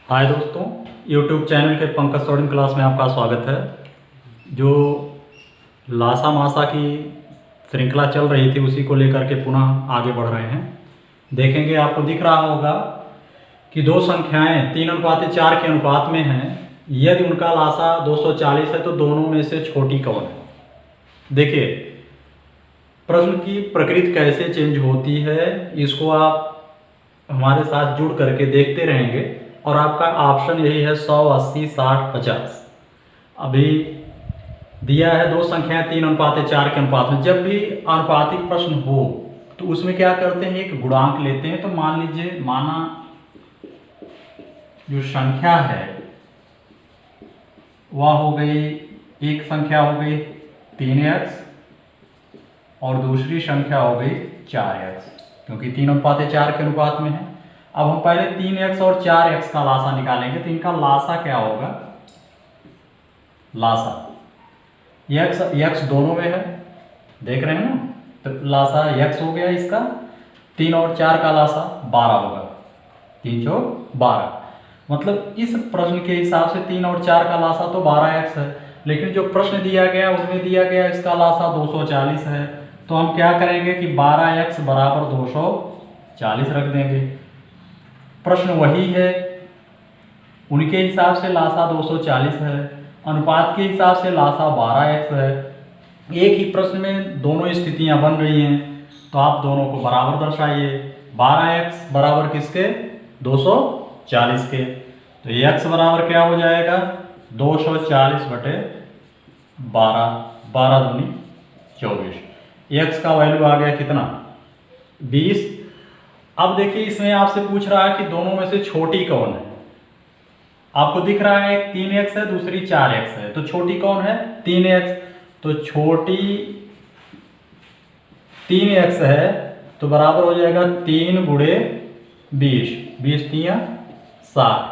हाय दोस्तों, YouTube channel के Pankaj student class में आपका स्वागत है। जो लासा मासा की श्रृंखला चल रही थी उसी को लेकर के पुनः आगे बढ़ रहे हैं। देखेंगे, आपको दिख रहा होगा कि दो संख्याएं 3:4 के अनुपात में हैं। यदि उनका लासा 240 है तो दोनों में से छोटी कौन है। देखिए, प्रश्न की प्रकृति कैसे चेंज होती है इसको आप हमारे साथ जुड़ करके देखते रहेंगे और आपका ऑप्शन यही है 100, 80, 60, 50। अभी दिया है दो संख्याएं 3:4 के अनुपात में। जब भी अनुपातिक प्रश्न हो तो उसमें क्या करते हैं, एक गुणांक लेते हैं। तो मान लीजिए, माना जो संख्या है वह हो गई, एक संख्या हो गई 3x और दूसरी संख्या हो गई 4x, क्योंकि 3:4 के अनुपात में है। अब हम पहले 3x और 4x का लासा निकालेंगे। तो इनका लासा क्या होगा, लासा x दोनों में है, देख रहे हैं ना। तो लासा x हो गया इसका, 3 और 4 का लासा 12 होगा, 3 चौक 12। मतलब इस प्रश्न के हिसाब से 3 और 4 का लासा तो 12x है, लेकिन जो प्रश्न दिया गया उसमें दिया गया इसका लासा 240 है। तो हम क्या करेंगे कि 12x बराबर 240 रख देंगे। प्रश्न वही है, उनके हिसाब से लासा 240 है, अनुपात के हिसाब से लासा 12x है। एक ही प्रश्न में दोनों स्थितियां बन रही हैं, तो आप दोनों को बराबर दर्शाइए। 12x बराबर किसके, 240 के। तो x बराबर क्या हो जाएगा, 240 बटे 12, 12 दूनी 24। x का वैल्यू आ गया कितना, 20। अब देखिए, इसमें आपसे पूछ रहा है कि दोनों में से छोटी कौन है। आपको दिख रहा है एक 3x है, दूसरी 4x है, तो छोटी कौन है, 3x। तो छोटी 3x है तो बराबर हो जाएगा 3 गुणे 20, 20 3 60।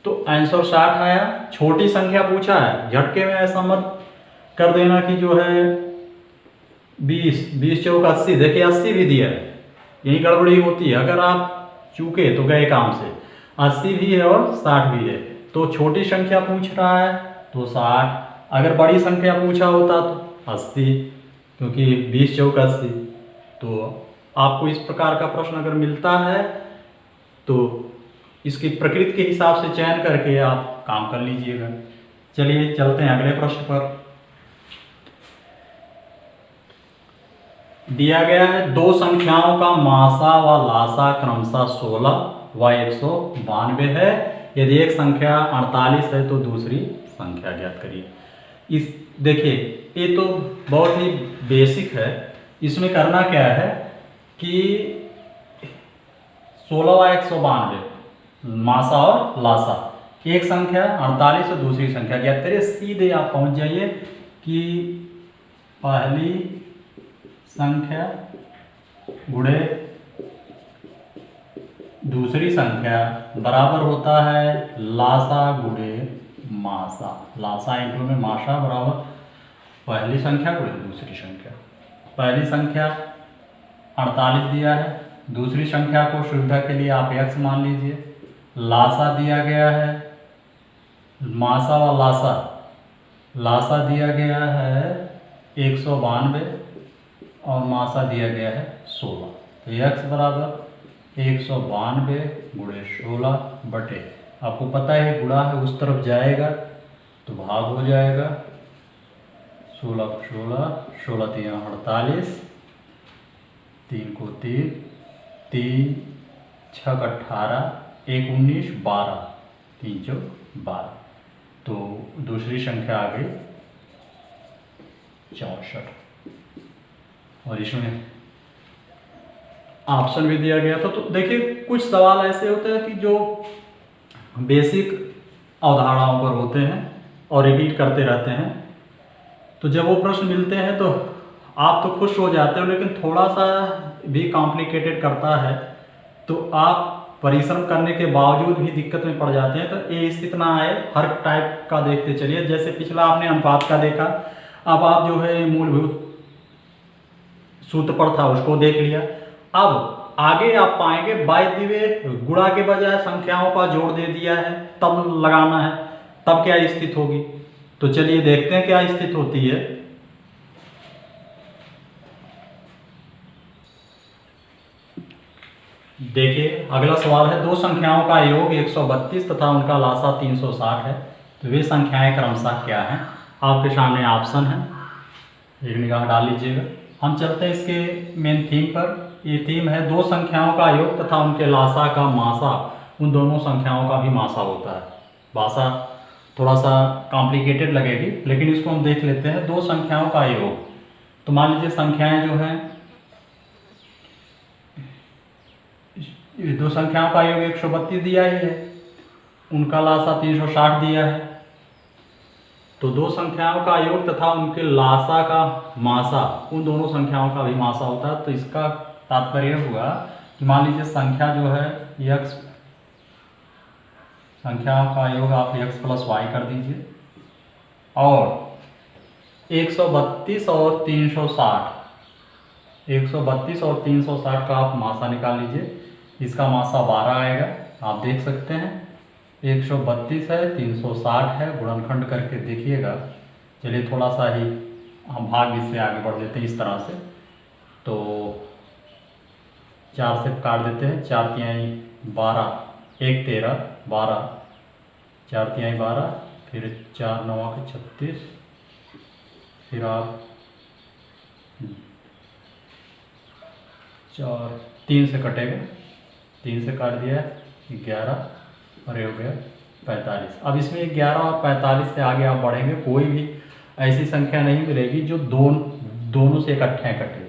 तो आंसर 60 आया। छोटी संख्या पूछा है, झटके में ऐसा मत कर देना कि जो है 20, 20 चौक 80। देखिए 80 भी दिया है, यही गड़बड़ी होती है। अगर आप चूके तो गए काम से। 80 भी है और 60 भी है, तो छोटी संख्या पूछ रहा है तो 60। अगर बड़ी संख्या पूछा होता तो 80, क्योंकि 20 चौक 80। तो आपको इस प्रकार का प्रश्न अगर मिलता है तो इसकी प्रकृति के हिसाब से चयन करके आप काम कर लीजिएगा। चलिए चलते हैं अगले प्रश्न पर। दिया गया है दो संख्याओं का मासा व लासा क्रमशः 16 व 192 है। यदि एक संख्या 48 है तो दूसरी संख्या ज्ञात करिए। इस देखिए, ये तो बहुत ही बेसिक है। इसमें करना क्या है कि 16 व 192 मासा और लासा, एक संख्या 48 और दूसरी संख्या ज्ञात करिए। सीधे आप पहुंच जाइए कि पहली संख्या गुणे दूसरी संख्या बराबर होता है लासा गुणे मासा। लासा इंटू में मासा बराबर पहली संख्या गुणे दूसरी संख्या। पहली संख्या 48 दिया है, दूसरी संख्या को सुविधा के लिए आप x मान लीजिए। लासा दिया गया है, मासा व लासा, लासा दिया गया है 192 और मासा दिया गया है 16। तो x बराबर 192 गुणे 16 बटे, आपको पता है गुणा है उस तरफ जाएगा तो भाग हो जाएगा। 16 को 16, 16 3 48, 3 को 3, 3 6 18, 1 19, 12, 3 चौक 12। तो दूसरी संख्या आ गई 64। और इसमें ऑप्शन भी दिया गया था। तो देखिए, कुछ सवाल ऐसे होते हैं कि जो बेसिक अवधारणाओं पर होते हैं और रिपीट करते रहते हैं। तो जब वो प्रश्न मिलते हैं तो आप तो खुश हो जाते हो, लेकिन थोड़ा सा भी कॉम्प्लिकेटेड करता है तो आप परिश्रम करने के बावजूद भी दिक्कत में पड़ जाते हैं। तो ये स्थिति ना आए, हर टाइप का देखते चलिए। जैसे पिछला आपने अनुपात का देखा, अब आप जो है मूलभूत सूत्र पर था उसको देख लिया। अब आगे आप पाएंगे बाय द वे गुणा के बजाय संख्याओं का जोड़ दे दिया है, तब लगाना है, तब क्या स्थिति होगी। तो चलिए देखते हैं क्या स्थिति होती है। देखिए अगला सवाल है, दो संख्याओं का योग 132 तथा उनका लासा 360 है, तो वे संख्याएं क्रमशः क्या हैं। आपके सामने ऑप्शन है, एक निगाह डाल लीजिएगा। हम चलते हैं इसके मेन थीम पर। ये थीम है दो संख्याओं का योग तथा उनके लासा का मासा, उन दोनों संख्याओं का भी मासा होता है। भाषा थोड़ा सा कॉम्प्लिकेटेड लगेगी, लेकिन इसको हम देख लेते हैं। दो संख्याओं का योग, तो मान लीजिए संख्याएं जो हैं, दो संख्याओं का योग 132 दिया ही है, उनका लासा 360 दिया है। तो दो संख्याओं का योग तथा उनके लासा का मासा, उन दोनों संख्याओं का भी मासा होता है। तो इसका तात्पर्य हुआ कि मान लीजिए संख्या जो है x, संख्याओं का योग आप x प्लस वाई कर दीजिए, और 132 और 360, 132 और 360 का आप मासा निकाल लीजिए। इसका मासा 12 आएगा, आप देख सकते हैं। 132 है, 360 है, गुणनखंड करके देखिएगा। चलिए थोड़ा सा ही हम भाग इससे आगे बढ़ लेते हैं इस तरह से। तो 4 से काट देते हैं, 4 तिहाई 12, 1 13 12, 4 तिहाई 12, फिर 4 9 के 36, फिर आप 4 3 से कटेगा, 3 से काट दिया 11, और ये हो गया 45। अब इसमें 11 और 45 से आगे आप बढ़ेंगे, कोई भी ऐसी संख्या नहीं मिलेगी जो दोनों से इकट्ठे कटे।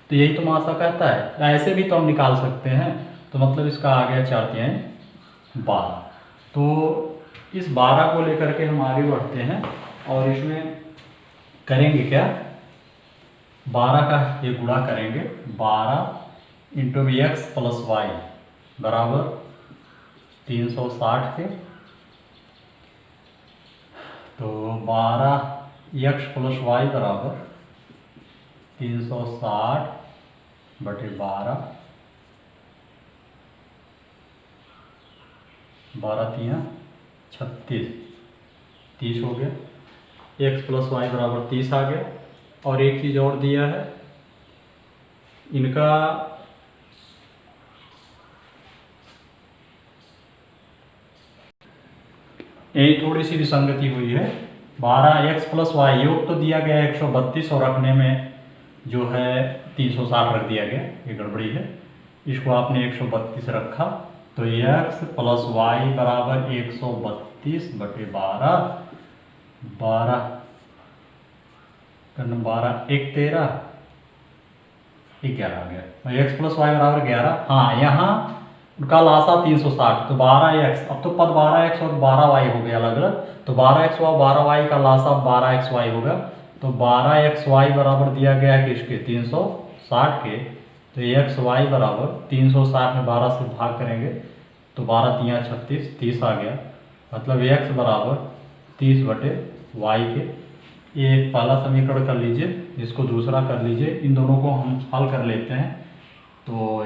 तो यही तो मासा कहता है। ऐसे भी तो हम निकाल सकते हैं। तो मतलब इसका आ गया 4 तिहाई 12। तो इस 12 को लेकर के हम आगे बढ़ते हैं, और इसमें करेंगे क्या, 12 का ये गुणा करेंगे। 12 इंटू एक्स प्लस वाई बराबर 360 के, तो 12 एक्स प्लस वाई बराबर 360 बटे 12, 12 तिया 36, 30 हो गया। एक्स प्लस वाई बराबर 30 आ गया। और एक चीज़ और दिया है, इनका यही थोड़ी सी विसंगति हुई है। 12 एक्स प्लस वाई योग तो दिया गया 132, और रखने में जो है 360 रख दिया गया, ये गड़बड़ी है। इसको आपने 132 रखा, तो एक्स प्लस वाई बराबर 132 बटे 12, 12 12 1 13, 11 आ गया। एक्स प्लस वाई बराबर 11। हाँ, यहाँ उनका लासा 360, तो 12x, अब तो पद 12x और 12y हो गया अलग अलग। तो 12x और 12y का लासा 12xy होगा। तो 12xy बराबर दिया गया है किसके, 360 के। तो xy बराबर 360 में 12 से भाग करेंगे, तो 12 तिया 36, 30 आ गया। मतलब x बराबर 30 बटे y के। ये पहला समीकरण कर लीजिए, इसको दूसरा कर लीजिए, इन दोनों को हम हल कर लेते हैं। तो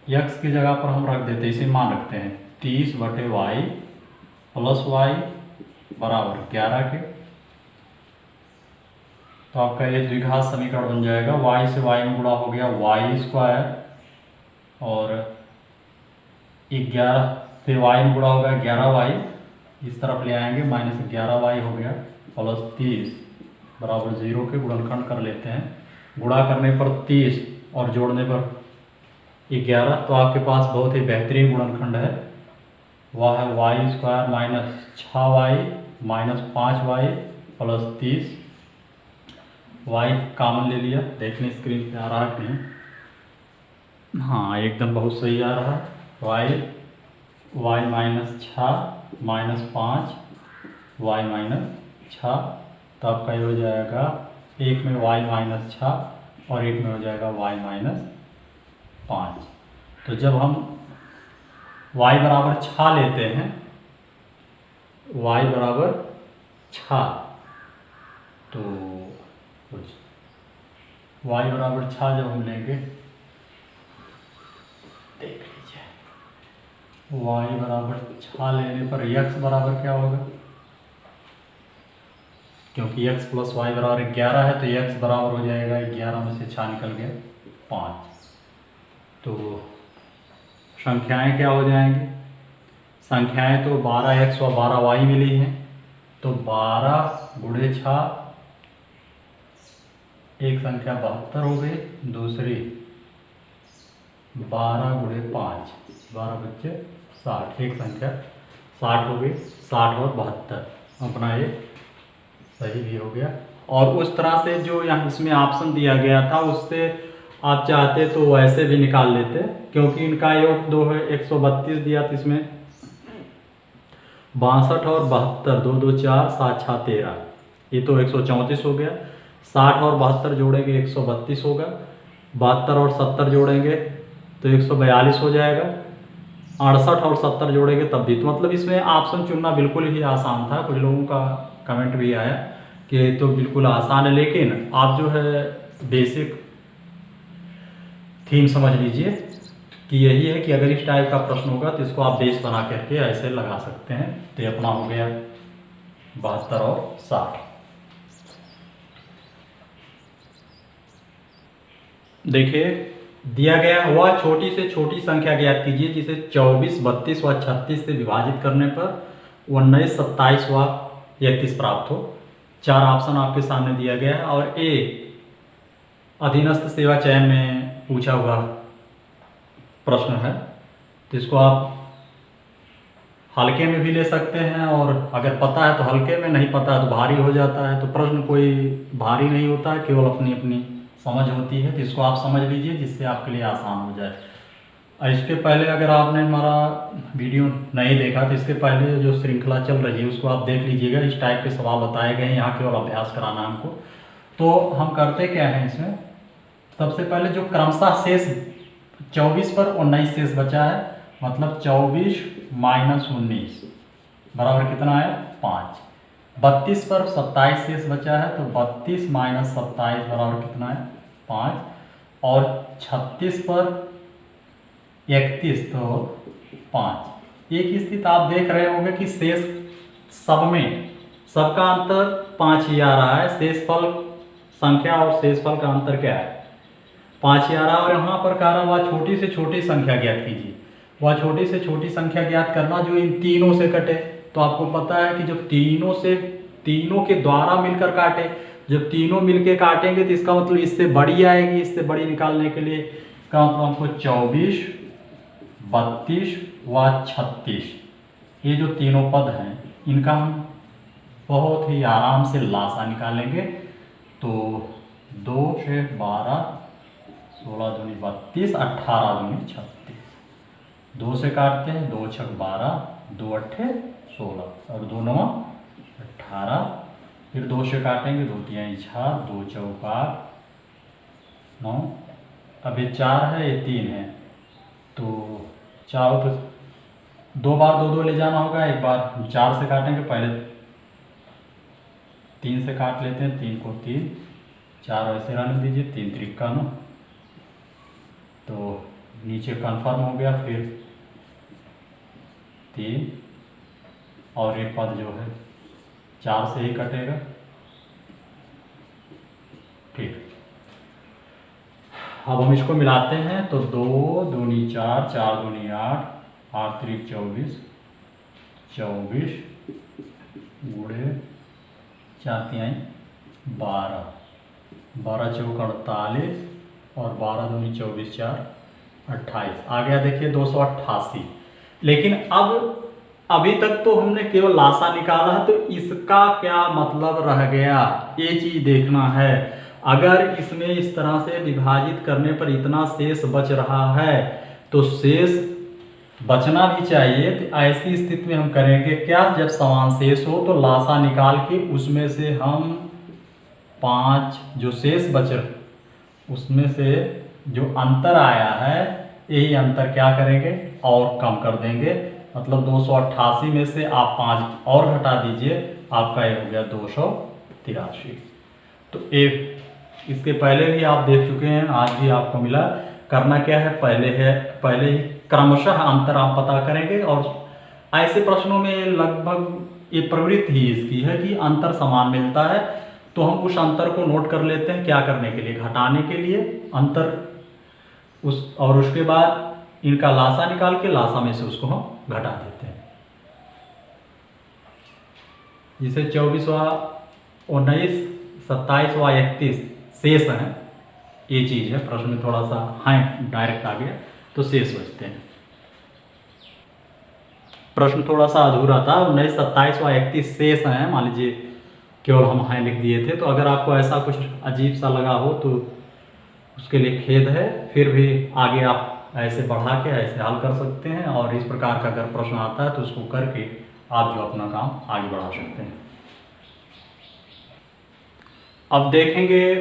x की जगह पर हम रख देते हैं, इसे मान रखते हैं 30 बटे वाई प्लस वाई बराबर 11 के। तो आपका ये द्विघात समीकरण बन जाएगा। y से y में गुणा हो गया वाई स्क्वायर, और 11 फिर y में गुणा होगा 11y, इस तरफ ले आएंगे, माइनस 11y हो गया, प्लस 30 बराबर 0 के। गुणनखंड कर लेते हैं, गुणा करने पर 30 और जोड़ने पर 11, तो आपके पास बहुत ही बेहतरीन गुणनखंड है, वह है y square minus 6y minus 5y plus 30। Y common ले लिया, देखने स्क्रीन पे आ रहा है कि नहीं। हाँ, एकदम बहुत सही आ रहा है। Y minus 6 minus 5 y minus 6, तो आपका ये हो जाएगा, एक में वाई माइनस 6 और एक में हो जाएगा वाई माइनस 5। तो जब हम y बराबर 6 लेते हैं, y बराबर 6, तो y बराबर 6 जब हम लेंगे, y बराबर 6 लेने पर x बराबर क्या होगा, क्योंकि x प्लस वाई बराबर 11 है तो x बराबर हो जाएगा 11 में से 6 निकल गया 5। तो संख्याएं क्या हो जाएंगी, संख्याएं तो 12x और 12y मिली हैं, तो 12 गुणे 6, एक संख्या 72 हो गई, दूसरी 12 गुणे 5, 12 बच्चे 60, एक संख्या 60 हो गई, 60 और 72, अपना ये सही भी हो गया। और उस तरह से जो यहाँ इसमें ऑप्शन दिया गया था उससे आप चाहते तो वैसे भी निकाल लेते, क्योंकि इनका योग 2 है, 132 दिया तो इसमें 62 और 72, 2 2 4 7 6 13, ये तो 134 हो गया। 60 और 72 जोड़ेंगे 132 होगा, 72 और 70 जोड़ेंगे तो 142 हो जाएगा, 68 और 70 जोड़ेंगे तब भी। तो मतलब इसमें ऑप्शन चुनना बिल्कुल ही आसान था। कुछ लोगों का कमेंट भी आया कि तो बिल्कुल आसान है, लेकिन आप जो है बेसिक थीम समझ लीजिए कि यही है कि अगर इस टाइप का प्रश्न होगा तो इसको आप बेस बना करके ऐसे लगा सकते हैं। तो ये अपना हो गया 72 और 60। देखिए दिया गया हुआ छोटी से छोटी संख्या ज्ञात कीजिए जिसे 24, 32 व 36 से विभाजित करने पर 19, 27 व 31 प्राप्त हो। 4 ऑप्शन आपके सामने दिया गया है और ए अधीनस्थ सेवा चयन में पूछा हुआ प्रश्न है, तो इसको आप हल्के में भी ले सकते हैं और अगर पता है तो हल्के में, नहीं पता है तो भारी हो जाता है। तो प्रश्न कोई भारी नहीं होता है, केवल अपनी अपनी समझ होती है। तो इसको आप समझ लीजिए जिससे आपके लिए आसान हो जाए। इसके पहले अगर आपने हमारा वीडियो नहीं देखा तो इसके पहले जो श्रृंखला चल रही है उसको आप देख लीजिएगा। इस टाइप के सवाल बताए गए हैं, यहाँ केवल अभ्यास कराना है हमको। तो हम करते क्या हैं इसमें, सबसे पहले जो क्रमशः शेष 24 पर 19 शेष बचा है, मतलब 24 माइनस 19 बराबर कितना है 5। 32 पर 27 शेष बचा है तो 32 माइनस 27 बराबर कितना है 5। और 36 पर 31 तो 5। एक स्थिति आप देख रहे होंगे कि शेष सब में सबका अंतर 5 ही आ रहा है। शेषफल संख्या और शेषफल का अंतर क्या है 5 ही आ रहा है। और यहाँ पर कह रहा वह छोटी से छोटी संख्या ज्ञात कीजिए। वह छोटी से छोटी संख्या ज्ञात करना जो इन तीनों से कटे। तो आपको पता है कि जब तीनों के द्वारा मिलकर काटे, जब तीनों मिलके काटेंगे तो इसका मतलब इससे बड़ी आएगी। इससे बड़ी निकालने के लिए इसका मतलब हमको 24, 32 व 36 ये जो तीनों पद हैं इनका हम बहुत ही आराम से लासा निकालेंगे। तो 2 से 12, 16 दूनी 32, 18 दूनी 36। 2 से काटते हैं, 2 छक 12, 2 अट्ठे 16 और 2 9 18। फिर 2 से काटेंगे, 2 3 6, 2 चौका 9। अब ये 4 है, ये 3 है, तो 4 तो 2 बार 2 2 ले जाना होगा। एक बार 4 से काटेंगे, पहले 3 से काट लेते हैं, 3 को 3, 4 ऐसे रहने दीजिए, 3 त्रिका 9, तो नीचे कन्फर्म हो गया। फिर 3 और एक पद जो है 4 से ही कटेगा। ठीक, अब हम इसको मिलाते हैं तो 2 दूनी 4, 4 दूनी 8, 8 त्रिक 24, 24 गुणे 4 तिहाई 12, 12 चौक 48 और 12 दूनी 24, 4 28 आ गया। देखिए 288। लेकिन अब अभी तक तो हमने केवल लासा निकाला है, तो इसका क्या मतलब रह गया ये चीज देखना है। अगर इसमें इस तरह से विभाजित करने पर इतना शेष बच रहा है तो शेष बचना भी चाहिए। तो ऐसी स्थिति में हम करेंगे क्या, जब समान शेष हो तो लासा निकाल के उसमें से हम 5 जो शेष बच उसमें से जो अंतर आया है यही अंतर क्या करेंगे और कम कर देंगे। मतलब 288 में से आप 5 और घटा दीजिए, आपका ये हो गया 283। तो एक इसके पहले भी आप देख चुके हैं, आज भी आपको मिला। करना क्या है, पहले ही क्रमशः अंतर आप पता करेंगे। और ऐसे प्रश्नों में लगभग ये प्रवृत्ति ही इसकी है कि अंतर समान मिलता है, तो हम उस अंतर को नोट कर लेते हैं। क्या करने के लिए? घटाने के लिए अंतर और उसके बाद इनका लासा निकाल के लासा में से उसको हम घटा देते हैं। जिसे 24वां, 19, 27 व 31 शेष है, ये चीज़ है। प्रश्न में थोड़ा सा डायरेक्ट आ गया तो शेष बचते हैं। प्रश्न थोड़ा सा अधूरा था। 19, 27 व 31 शेष हैं, मान लीजिए केवल हम लिख दिए थे। तो अगर आपको ऐसा कुछ अजीब सा लगा हो तो उसके लिए खेद है। फिर भी आगे आप ऐसे बढ़ा के ऐसे हल कर सकते हैं, और इस प्रकार का अगर प्रश्न आता है तो उसको करके आप जो अपना काम आगे बढ़ा सकते हैं। अब देखेंगे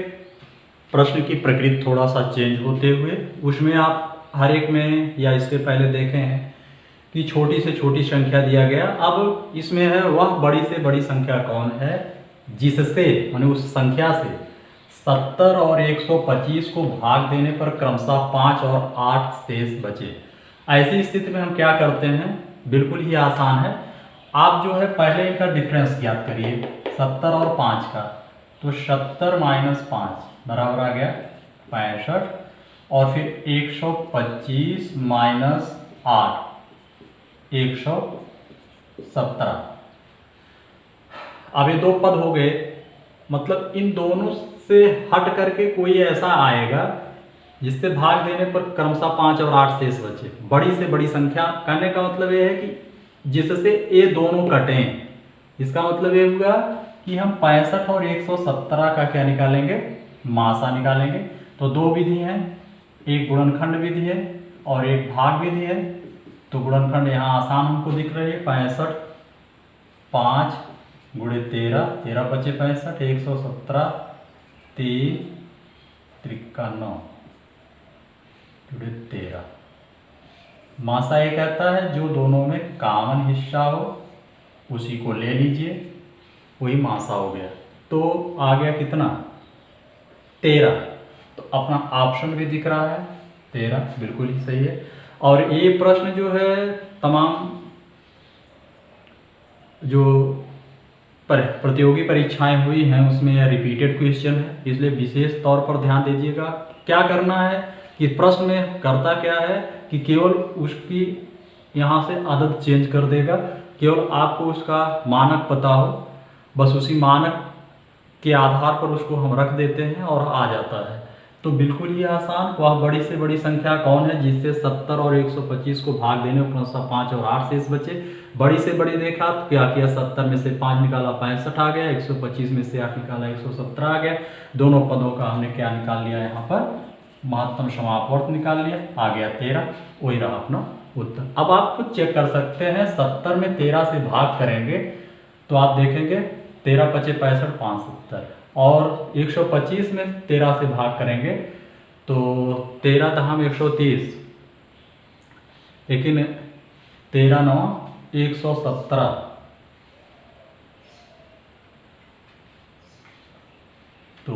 प्रश्न की प्रकृति थोड़ा सा चेंज होते हुए। उसमें आप हर एक में या इसके पहले देखे हैं कि छोटी से छोटी संख्या दिया गया। अब इसमें है वह बड़ी से बड़ी संख्या कौन है जिससे, माने उस संख्या से 70 और 125 को भाग देने पर क्रमशः 5 और 8 शेष बचे। ऐसी स्थिति में हम क्या करते हैं? बिल्कुल ही आसान है। आप जो है पहले इनका डिफरेंस ज्ञात करिए, 70 और 5 का। तो 70 माइनस 5 बराबर आ गया 65, और फिर 125 माइनस 8 117। अब ये दो पद हो गए, मतलब इन दोनों से हट करके कोई ऐसा आएगा जिससे भाग देने पर क्रमशः 5 और 8 शेष बचे। बड़ी से बड़ी संख्या कहने का मतलब ये है कि जिससे ये दोनों कटें। इसका मतलब ये हुआ कि हम 65 और 117 का क्या निकालेंगे? मासा निकालेंगे। तो दो विधि हैं, एक गुणनखंड विधि है और एक भाग विधि है। तो गुणनखंड यहाँ आसान हमको दिख रही है, 65 5 गुणे 13, 13 बचे 65, 117 3 त्रिका 9 गुणे 13। मासा ये कहता है जो दोनों में कॉमन हिस्सा हो उसी को ले लीजिए, वही मासा हो गया। तो आ गया कितना? 13। तो अपना ऑप्शन भी दिख रहा है 13, बिल्कुल ही सही है। और ये प्रश्न जो है तमाम जो प्रतियोगी परीक्षाएं हुई हैं उसमें यह रिपीटेड क्वेश्चन है, इसलिए विशेष तौर पर ध्यान दीजिएगा। क्या करना है कि प्रश्न में करता क्या है कि केवल उसकी यहाँ से आदत चेंज कर देगा। केवल आपको उसका मानक पता हो, बस उसी मानक के आधार पर उसको हम रख देते हैं और आ जाता है। तो बिल्कुल ही आसान। वह बड़ी से बड़ी संख्या कौन है जिससे 70 और 125 को भाग देने पर 5 और 8 शेष बचे? बड़ी से बड़ी देखा तो क्या किया? 70 में से 5 निकाला 65 आ गया, 125 में से 8 निकाला 117 आ गया। दोनों पदों का हमने क्या निकाल लिया? यहाँ पर महत्तम समापवर्त निकाल लिया, आ गया 13। वही रहा अपना उत्तर। अब आप खुद चेक कर सकते हैं, 70 में 13 से भाग करेंगे तो आप देखेंगे 13 पचे 65 5 70, और 125 में 13 से भाग करेंगे तो 13 दहम 130, लेकिन 13 9 117। तो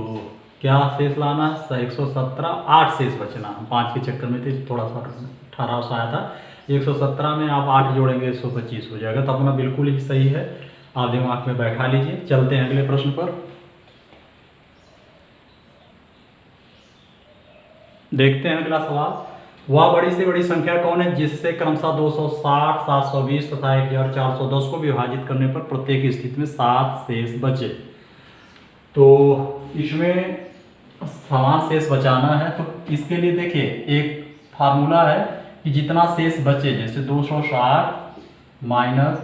क्या शेष लाना है? 117, 8 शेष बचना। हम 5 के चक्कर में थे, थोड़ा सा 18 सा आया था। 117 में आप 8 जोड़ेंगे 125 हो जाएगा। तो अपना बिल्कुल ही सही है, आप दिमाग में बैठा लीजिए। चलते हैं अगले प्रश्न पर। देखते हैं अगला सवाल। वह बड़ी से बड़ी संख्या कौन है जिससे क्रमशः 260, 720 तथा 1410 को विभाजित करने पर प्रत्येक स्थिति में 7 शेष बचे? तो इसमें समान शेष बचाना है, तो इसके लिए देखिए एक फार्मूला है कि जितना शेष बचे, जैसे 260 माइनस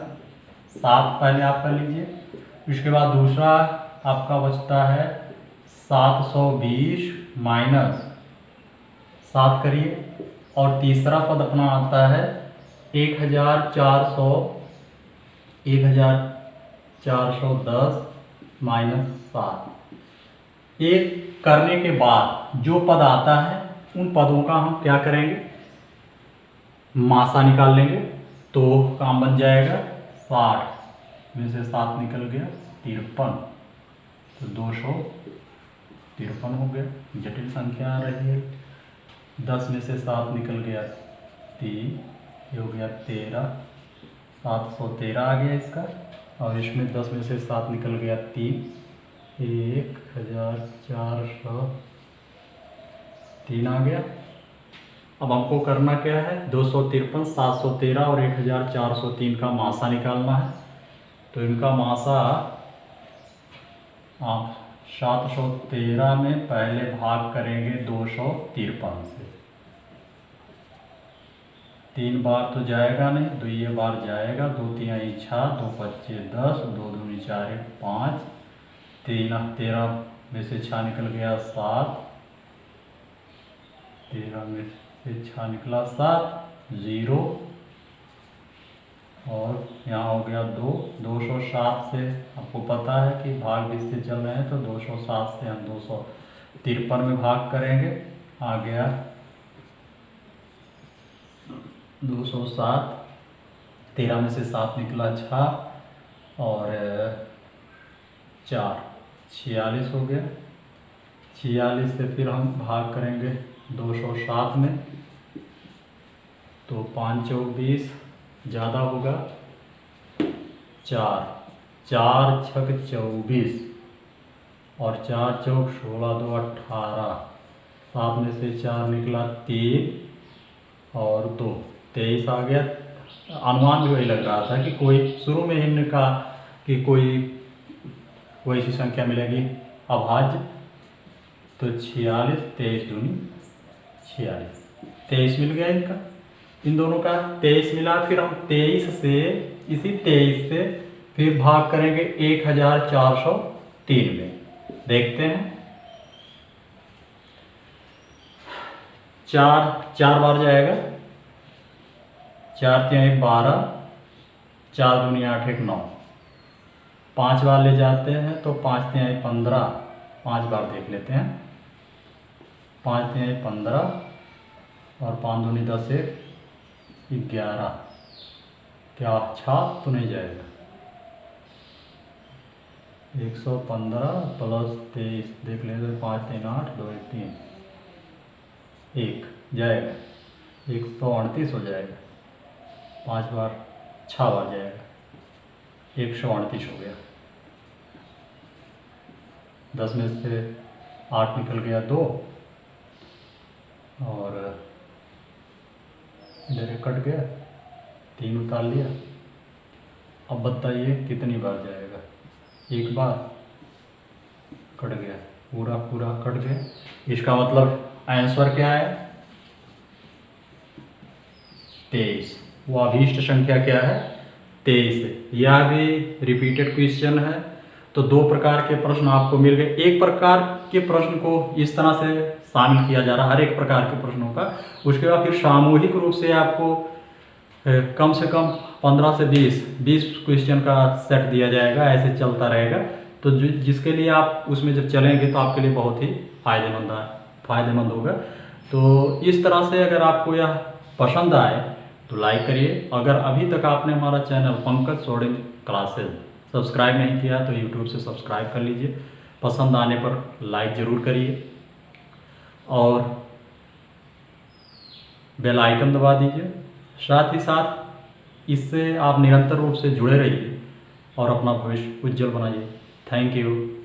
7 पहले आप कर लीजिए, उसके बाद दूसरा आपका बचता है 720 माइनस 7 करिए, और तीसरा पद अपना आता है 1410 माइनस 7। एक करने के बाद जो पद आता है उन पदों का हम क्या करेंगे? मासा निकाल लेंगे। तो काम बन जाएगा 60 में से 7 निकल गया 53, तो 253 हो गया। जटिल संख्या आ रही है। 10 में से 7 निकल गया 3, ये हो गया 13, 713 आ गया इसका। और इसमें 10 में से 7 निकल गया 3, 1403 आ गया। अब हमको करना क्या है, 253, 713 और 1403 का मासा निकालना है। तो इनका मासा आप 713 में पहले भाग करेंगे 253 से। 3 बार तो जाएगा नहीं, 2 बार जाएगा, 2 3 6, 2 5 10, 2 दूनी 4 5, 13 में से 6 निकल गया 7, 13 में से 6 निकला 7, 0 और यहाँ हो गया 2। 207 से आपको पता है कि भाग 20 से चल रहे हैं, तो 207 से हम 253 में भाग करेंगे। आ गया 207, 13 में से 7 निकला 6 और 4, 46 हो गया। 46 से फिर हम भाग करेंगे 207 में, तो 5 चौक 20, ज़्यादा होगा 4, 4 छक 24 और 4 चौक 16, 2 18, 7 में से 4 निकला 3 और 2, 23 आ गया। अनुमान भी वही लग रहा था कि कोई शुरू में हमने कहा कि कोई ऐसी संख्या मिलेगी अभाज्य, तो 46, 23 दूनी 46, 23 मिल गया इनका, इन दोनों का 23 मिला। फिर हम 23 से, इसी 23 से फिर भाग करेंगे 1403 में। देखते हैं, 4 बार जाएगा, 4 3 12, 4 दूनी 8 1 9, 5 बार ले जाते हैं तो 5 3 15, 5 बार देख लेते हैं, 5 3 15 और 5 दूनी 10 1 11, क्या छाप तो नहीं जाएगा, 115 प्लस 23 देख लेते, 5 3 8 2 1 3, 1 जाएगा, 138 हो जाएगा, 5 बार 6 बार जाएगा, 138 हो गया। 10 में से 8 निकल गया 2 और इधर कट गया, 3 उतार लिया। अब बताइए कितनी बार जाएगा, 1 बार कट गया, पूरा कट गया। इसका मतलब आंसर क्या है, 23। वो अभीष्ट संख्या क्या है, 23 है। यह भी रिपीटेड क्वेश्चन है, तो 2 प्रकार के प्रश्न आपको मिल गए। एक प्रकार के प्रश्न को इस तरह से शामिल किया जा रहा है, हर एक प्रकार के प्रश्नों का। उसके बाद फिर सामूहिक रूप से आपको कम से कम 15 से 20 क्वेश्चन का सेट दिया जाएगा, ऐसे चलता रहेगा। तो जिसके लिए आप उसमें जब चलेंगे तो आपके लिए बहुत ही फायदेमंद होगा। तो इस तरह से अगर आपको यह पसंद आए तो लाइक करिए। अगर अभी तक आपने हमारा चैनल पंकज सोडिंग क्लासेज सब्सक्राइब नहीं किया तो यूट्यूब से सब्सक्राइब कर लीजिए। पसंद आने पर लाइक ज़रूर करिए और बेल आइकन दबा दीजिए। साथ ही साथ इससे आप निरंतर रूप से जुड़े रहिए और अपना भविष्य उज्जवल बनाइए। Thank you.